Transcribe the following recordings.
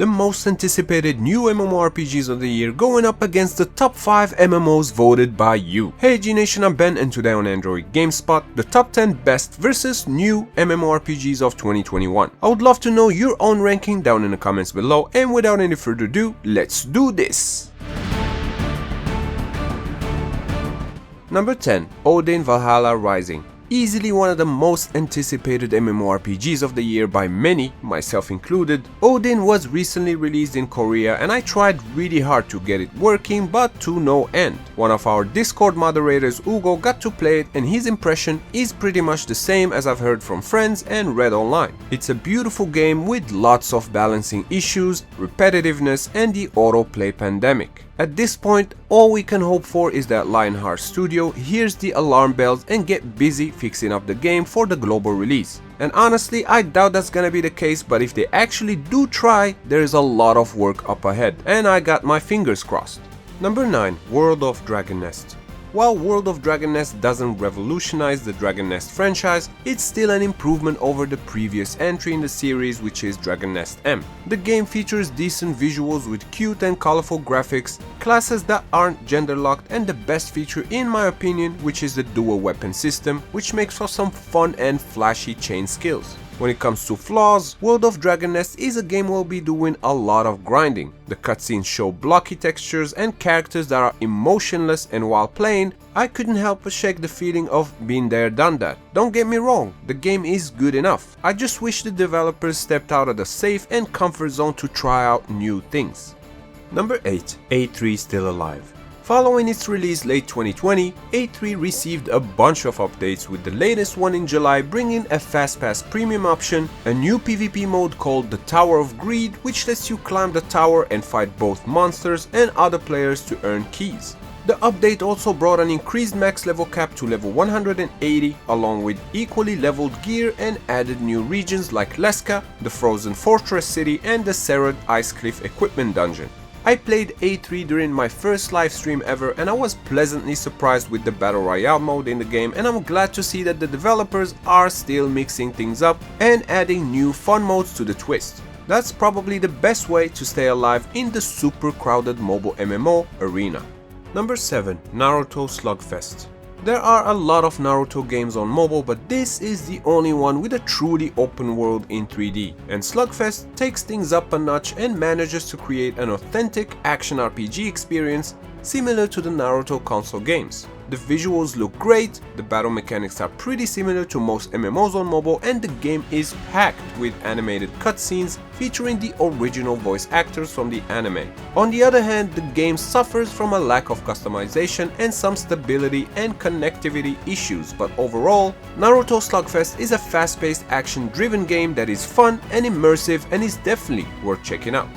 the most anticipated new MMORPGs of the year going up against the top 5 MMOs voted by you. Hey G Nation, I'm Ben and today on Android Gamespot, the top 10 best versus new MMORPGs of 2021. I would love to know your own ranking down in the comments below, and without any further ado, let's do this! Number 10. Odin Valhalla Rising. Easily one of the most anticipated MMORPGs of the year by many, myself included. Odin was recently released in Korea and I tried really hard to get it working, but to no end. One of our Discord moderators, Ugo, got to play it and his impression is pretty much the same as I've heard from friends and read online. It's a beautiful game with lots of balancing issues, repetitiveness and the autoplay pandemic. At this point, all we can hope for is that Lionheart Studio hears the alarm bells and get busy fixing up the game for the global release. And honestly, I doubt that's gonna be the case, but if they actually do try, there is a lot of work up ahead, and I got my fingers crossed. Number 9. World of Dragon Nest. While World of Dragon Nest doesn't revolutionize the Dragon Nest franchise, it's still an improvement over the previous entry in the series, which is Dragon Nest M. The game features decent visuals with cute and colorful graphics, classes that aren't gender locked, and the best feature in my opinion, which is the dual weapon system, which makes for some fun and flashy chain skills. When it comes to flaws, World of Dragon Nest is a game we'll be doing a lot of grinding. The cutscenes show blocky textures and characters that are emotionless, and while playing, I couldn't help but shake the feeling of been there done that. Don't get me wrong, the game is good enough. I just wish the developers stepped out of the safe and comfort zone to try out new things. Number 8. A3 Still Alive. Following its release late 2020, A3 received a bunch of updates, with the latest one in July bringing a Fastpass premium option, a new PvP mode called the Tower of Greed, which lets you climb the tower and fight both monsters and other players to earn keys. The update also brought an increased max level cap to level 180, along with equally leveled gear, and added new regions like Leska, the Frozen Fortress City and the Serad Ice Cliff Equipment Dungeon. I played A3 during my first live stream ever and I was pleasantly surprised with the Battle Royale mode in the game, and I'm glad to see that the developers are still mixing things up and adding new fun modes to the twist. That's probably the best way to stay alive in the super crowded mobile MMO arena. Number 7. Naruto Slugfest. There are a lot of Naruto games on mobile, but this is the only one with a truly open world in 3D, and Slugfest takes things up a notch and manages to create an authentic action RPG experience similar to the Naruto console games. The visuals look great, the battle mechanics are pretty similar to most MMOs on mobile, and the game is packed with animated cutscenes featuring the original voice actors from the anime. On the other hand, the game suffers from a lack of customization and some stability and connectivity issues, but overall, Naruto Slugfest is a fast-paced action-driven game that is fun and immersive and is definitely worth checking out.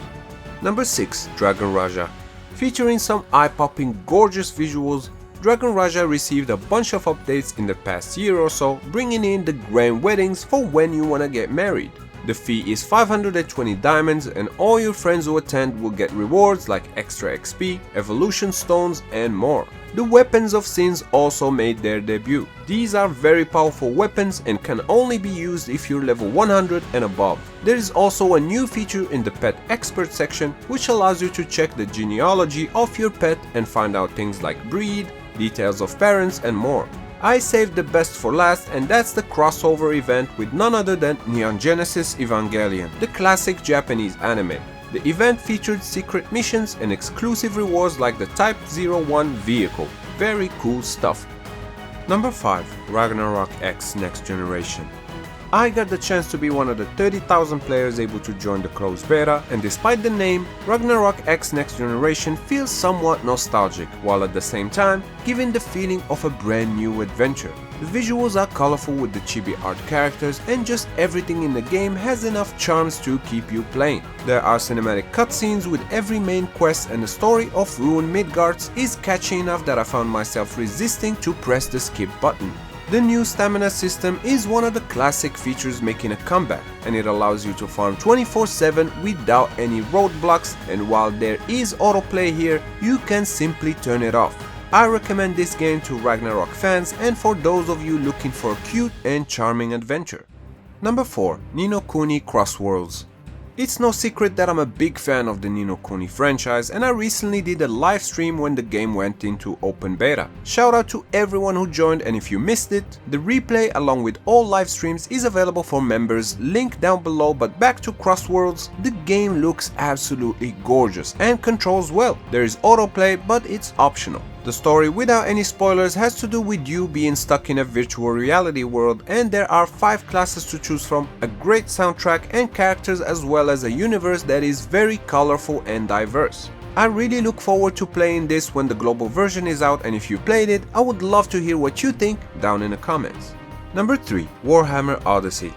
Number 6. Dragon Raja. Featuring some eye-popping gorgeous visuals, Dragon Raja received a bunch of updates in the past year or so, bringing in the grand weddings for when you wanna get married. The fee is 520 diamonds and all your friends who attend will get rewards like extra XP, evolution stones and more. The Weapons of Sins also made their debut. These are very powerful weapons and can only be used if you're level 100 and above. There is also a new feature in the Pet Expert section which allows you to check the genealogy of your pet and find out things like breed, details of parents and more. I saved the best for last, and that's the crossover event with none other than Neon Genesis Evangelion, the classic Japanese anime. The event featured secret missions and exclusive rewards like the Type 01 vehicle. Very cool stuff. Number 5. Ragnarok X Next Generation. I got the chance to be one of the 30,000 players able to join the closed beta, and despite the name, Ragnarok X Next Generation feels somewhat nostalgic, while at the same time giving the feeling of a brand new adventure. The visuals are colorful with the chibi art characters, and just everything in the game has enough charms to keep you playing. There are cinematic cutscenes with every main quest, and the story of ruined Midgards is catchy enough that I found myself resisting to press the skip button. The new stamina system is one of the classic features making a comeback, and it allows you to farm 24/7 without any roadblocks, and while there is autoplay here, you can simply turn it off. I recommend this game to Ragnarok fans and for those of you looking for a cute and charming adventure. Number 4. Ni no Kuni Cross Worlds. It's no secret that I'm a big fan of the Ni no Kuni franchise, and I recently did a live stream when the game went into open beta. Shout out to everyone who joined, and if you missed it, the replay along with all live streams is available for members, link down below. But back to Crossworlds, the game looks absolutely gorgeous and controls well. There is autoplay, but it's optional. The story, without any spoilers, has to do with you being stuck in a virtual reality world, and there are 5 classes to choose from, a great soundtrack and characters, as well as a universe that is very colorful and diverse. I really look forward to playing this when the global version is out, and if you played it, I would love to hear what you think down in the comments. Number 3. Warhammer Odyssey.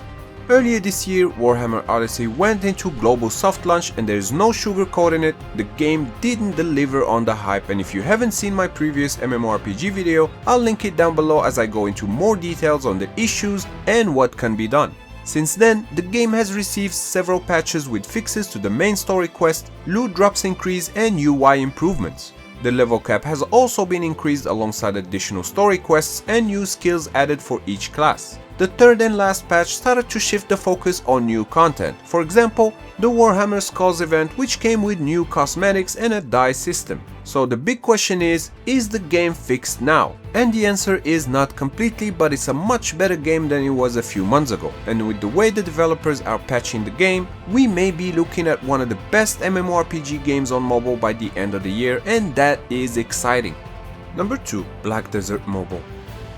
Earlier this year, Warhammer Odyssey went into global soft launch, and there is no sugarcoating it, the game didn't deliver on the hype, and if you haven't seen my previous MMORPG video, I'll link it down below as I go into more details on the issues and what can be done. Since then, the game has received several patches with fixes to the main story quest, loot drops increase and UI improvements. The level cap has also been increased alongside additional story quests and new skills added for each class. The third and last patch started to shift the focus on new content, for example, the Warhammer Skulls event, which came with new cosmetics and a die system. So the big question is the game fixed now? And the answer is not completely, but it's a much better game than it was a few months ago. And with the way the developers are patching the game, we may be looking at one of the best MMORPG games on mobile by the end of the year, and that is exciting. Number 2. Black Desert Mobile.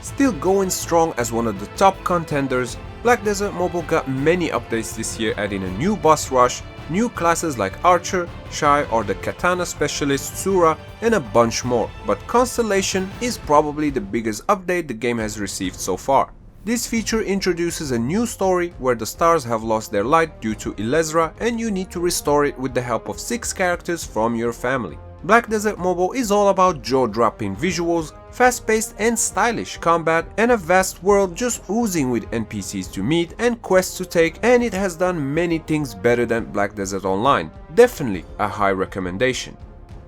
Still going strong as one of the top contenders, Black Desert Mobile got many updates this year, adding a new boss rush, new classes like Archer, Shy or the Katana Specialist Sura, and a bunch more, but Constellation is probably the biggest update the game has received so far. This feature introduces a new story where the stars have lost their light due to Elezra, and you need to restore it with the help of 6 characters from your family. Black Desert Mobile is all about jaw-dropping visuals, fast-paced and stylish combat, and a vast world just oozing with NPCs to meet and quests to take, and it has done many things better than Black Desert Online. Definitely a high recommendation.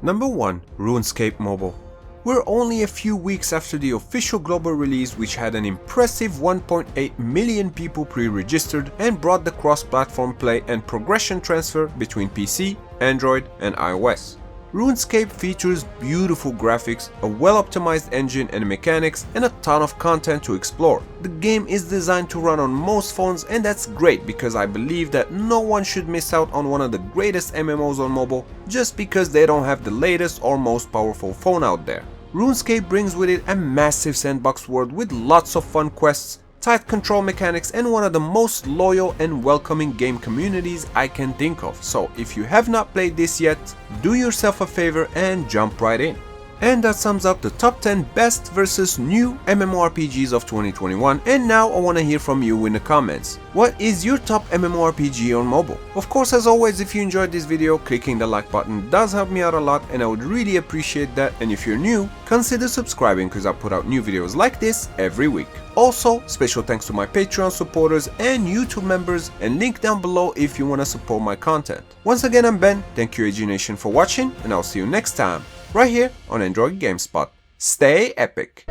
Number 1. RuneScape Mobile. We're only a few weeks after the official global release, which had an impressive 1.8 million people pre-registered and brought the cross-platform play and progression transfer between PC, Android and iOS. RuneScape features beautiful graphics, a well-optimized engine and mechanics, and a ton of content to explore. The game is designed to run on most phones, and that's great because I believe that no one should miss out on one of the greatest MMOs on mobile just because they don't have the latest or most powerful phone out there. RuneScape brings with it a massive sandbox world with lots of fun quests, tight control mechanics, and one of the most loyal and welcoming game communities I can think of. So if you have not played this yet, do yourself a favor and jump right in. And that sums up the top 10 best versus new MMORPGs of 2021, and now I want to hear from you in the comments. What is your top MMORPG on mobile? Of course, as always, if you enjoyed this video, clicking the like button does help me out a lot, and I would really appreciate that. And if you're new, consider subscribing because I put out new videos like this every week. Also, special thanks to my Patreon supporters and YouTube members, and link down below if you want to support my content. Once again, I'm Ben, thank you AG Nation for watching, and I'll see you next time, right here on Android Gamespot. Stay epic!